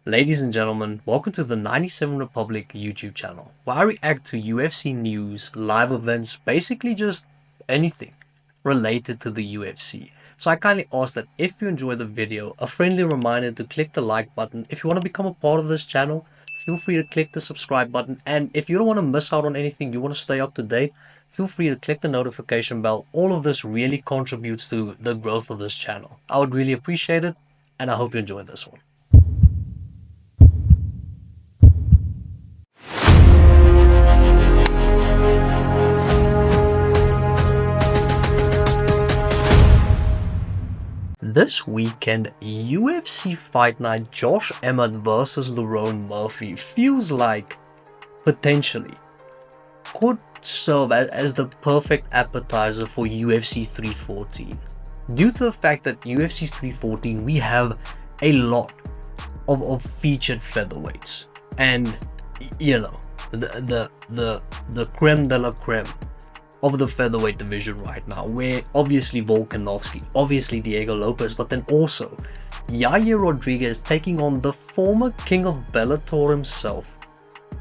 Ladies and gentlemen, welcome to the 97 Republic YouTube channel, where I react to UFC news, live events, basically just anything related to the UFC. So I kindly ask that if you enjoy the video, a friendly reminder to click the like button. If you want to become a part of this channel, feel free to click the subscribe button. And if you don't want to miss out on anything, you want to stay up to date, feel free to click the notification bell. All of this really contributes to the growth of this channel. I would really appreciate it, and I hope you enjoy this one. This weekend, UFC Fight Night, Josh Emmett versus Lerone Murphy feels like potentially could serve as the perfect appetizer for UFC 314. Due to the fact that UFC 314 we have a lot of featured featherweights, and you know the creme de la creme of the featherweight division right now, where obviously Volkanovski, obviously Diego Lopez, but then also Yair Rodriguez taking on the former king of Bellator himself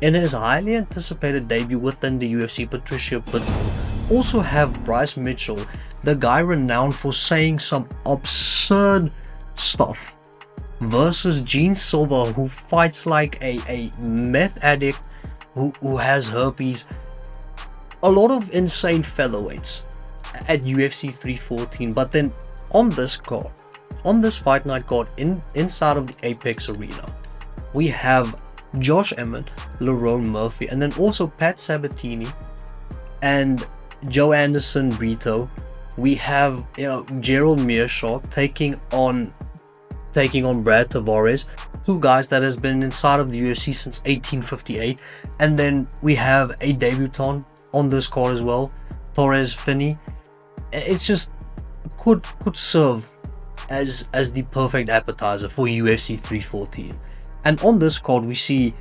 in his highly anticipated debut within the UFC, Patricio Pitbull. Also have Bryce Mitchell, the guy renowned for saying some absurd stuff, versus Gene Silva, who fights like a meth addict who has herpes. A lot of insane featherweights at UFC 314, but then on this card, on this fight night card inside of the Apex Arena, we have Josh Emmett, Lerone Murphy, and then also Pat Sabatini and Joe Anderson Brito. We have Gerald Meerschaert taking on Brad Tavares, two guys that has been inside of the UFC since 1858, and then we have a debutant on this card as well, Torres Finney. It's just could serve as the perfect appetizer for UFC 314. And on this card we see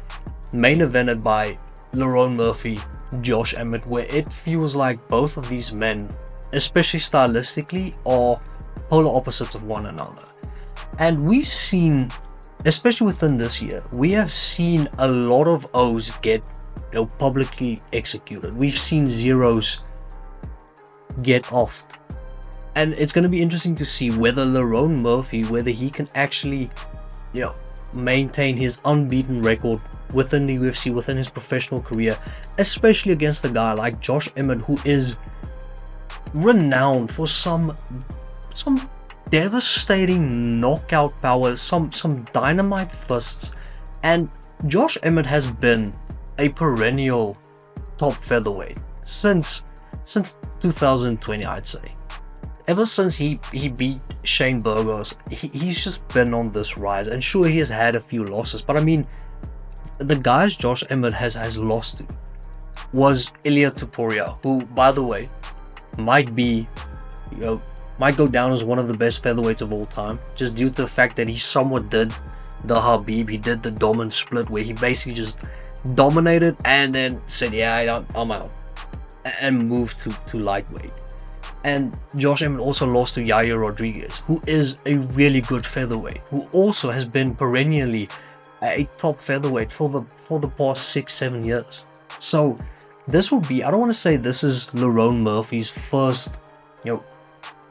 main evented by Lerone Murphy, Josh Emmett, where it feels like both of these men, especially stylistically, are polar opposites of one another. And we've seen, especially within this year, we have seen a lot of O's get publicly executed. We've seen zeros get offed, and it's going to be interesting to see whether Lerone Murphy, whether he can actually maintain his unbeaten record within the UFC, within his professional career, especially against a guy like Josh Emmett, who is renowned for some devastating knockout power, some dynamite fists. And Josh Emmett has been a perennial top featherweight since 2020, I'd say. Ever since he beat Shane Burgos, he's just been on this rise. And sure, he has had a few losses, but I mean, the guys Josh Emmett has lost to was Ilia Topuria, who, by the way, might go down as one of the best featherweights of all time, just due to the fact that he somewhat did the Habib, he did the dominant split, where he basically just dominated and then said, yeah, I'm out, and moved to lightweight. And Josh Emmett also lost to Yair Rodriguez, who is a really good featherweight, who also has been perennially a top featherweight for the past 6-7 years. So this will be, I don't want to say this is Lerone Murphy's first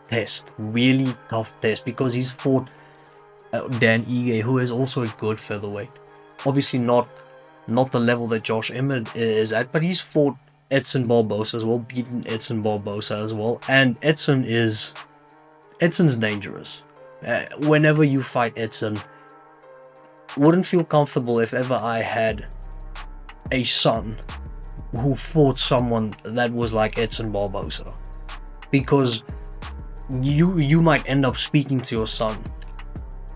test, really tough test, because he's fought Dan Ige, who is also a good featherweight, obviously not the level that Josh Emmett is at, but he's fought Edson Barbosa as well, beaten Edson Barbosa as well, and Edson's dangerous. Whenever you fight Edson, wouldn't feel comfortable if ever I had a son who fought someone that was like Edson Barbosa, because you might end up speaking to your son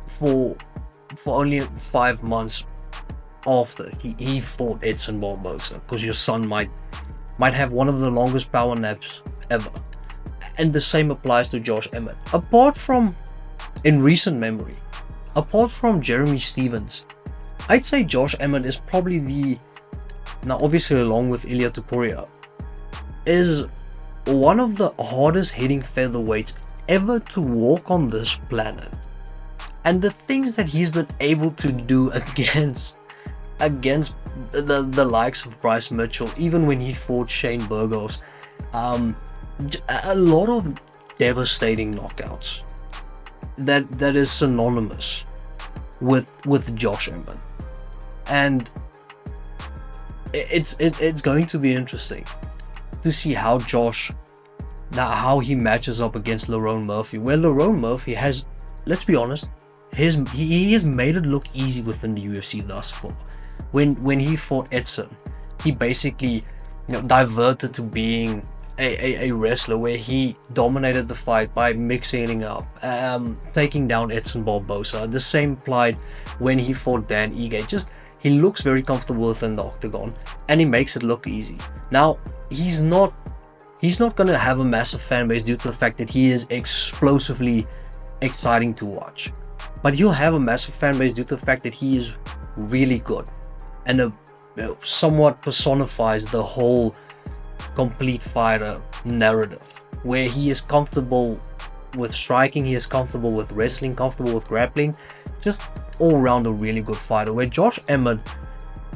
for only 5 months after he fought Edson Barbosa, because your son might have one of the longest power naps ever. And the same applies to Josh Emmett. Apart from, in recent memory, apart from Jeremy Stevens, I'd say Josh Emmett is probably now obviously along with Ilia Topuria, is one of the hardest hitting featherweights ever to walk on this planet. And the things that he's been able to do against the likes of Bryce Mitchell, even when he fought Shane Burgos, a lot of devastating knockouts that is synonymous with Josh Emmett. And it's going to be interesting to see how he matches up against Lerone Murphy, where Lerone Murphy has, let's be honest, he has made it look easy within the UFC thus far. When he fought Edson, he basically diverted to being a wrestler, where he dominated the fight by mixing up, taking down Edson Barbosa. The same applied when he fought Dan Ige. Just, he looks very comfortable within the octagon, and he makes it look easy. Now, he's not going to have a massive fan base due to the fact that he is explosively exciting to watch, but he'll have a massive fan base due to the fact that he is really good, and somewhat personifies the whole complete fighter narrative, where he is comfortable with striking, he is comfortable with wrestling, comfortable with grappling, just all around a really good fighter, where Josh Emmett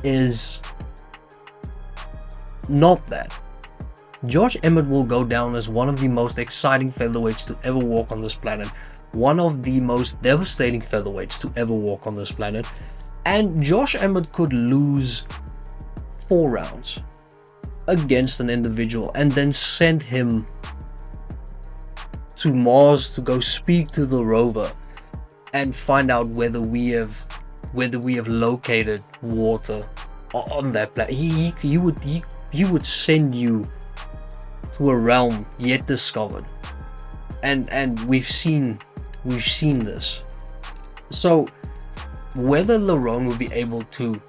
is not that. Josh Emmett will go down as one of the most exciting featherweights to ever walk on this planet, one of the most devastating featherweights to ever walk on this planet, and Josh Emmett could lose 4 rounds against an individual and then send him to Mars to go speak to the rover and find out whether we have located water on that planet. He would send you to a realm yet discovered, and we've seen this. So whether Lerone will be able to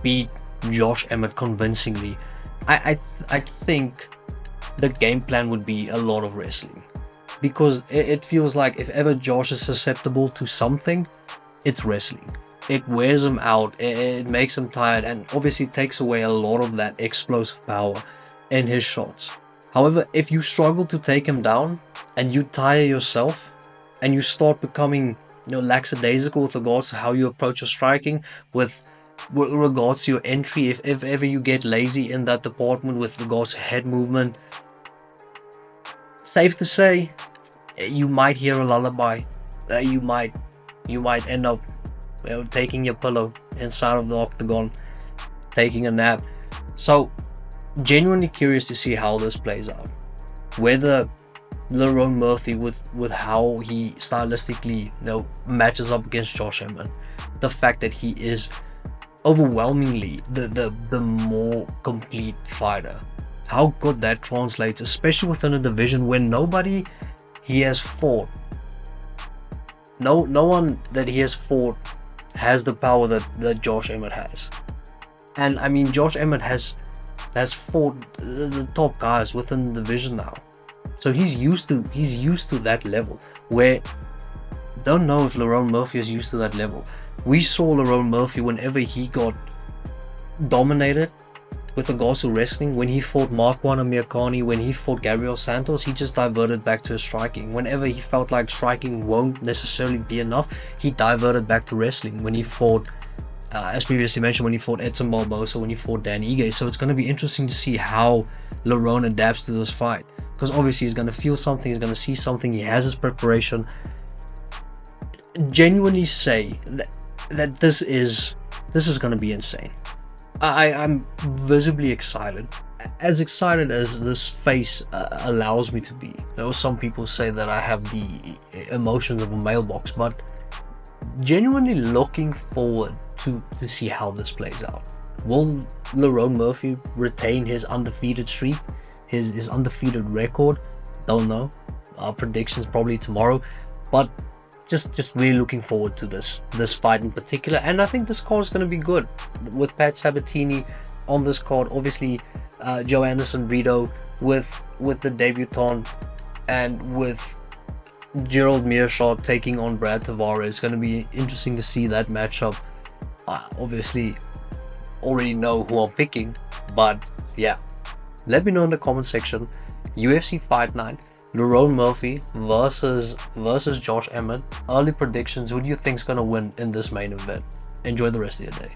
beat Josh Emmett convincingly, I think the game plan would be a lot of wrestling, because it feels like if ever Josh is susceptible to something, it's wrestling. It wears him out, it makes him tired, and obviously takes away a lot of that explosive power in his shots. However, if you struggle to take him down and you tire yourself and you start becoming lackadaisical with regards to how you approach your striking, with regards to your entry, if ever you get lazy in that department with regards to head movement, safe to say you might hear a lullaby. You might end up taking your pillow inside of the octagon, taking a nap. So genuinely curious to see how this plays out, whether Lerone Murphy with how he stylistically matches up against Josh Emmett, the fact that he is overwhelmingly the more complete fighter, how good that translates, especially within a division where nobody he has fought, no one that he has fought has the power that Josh Emmett has. And I mean, Josh Emmett has fought the top guys within the division now, so he's used to that level, where don't know if Lerone Murphy is used to that level. We saw Lerone Murphy whenever he got dominated with regards to wrestling, when he fought Marquand Amirkhani, when he fought Gabriel Santos, he just diverted back to his striking. Whenever he felt like striking won't necessarily be enough, he diverted back to wrestling. When he fought, as previously mentioned, when he fought Edson Barbosa, when he fought Dan Ige. So it's going to be interesting to see how Lerone adapts to this fight, because obviously he's going to feel something, he's going to see something, he has his preparation. Genuinely say that this is going to be insane. I'm visibly excited, as excited as this face allows me to be. Some people say that I have the emotions of a mailbox, but genuinely looking forward to see how this plays out. Will Lerone Murphy retain his undefeated streak, his undefeated record? Don't know. Our predictions probably tomorrow, but just really looking forward to this fight in particular. And I think this card is going to be good, with Pat Sabatini on this card, obviously Joe Anderson Brito with the debutant, and with Gerald Mearshart taking on Brad Tavares. It's going to be interesting to see that matchup. Obviously already know who I'm picking, but yeah, let me know in the comment section. UFC Fight Night, Lerone Murphy versus Josh Emmett. Early predictions. Who do you think's gonna win in this main event? Enjoy the rest of your day.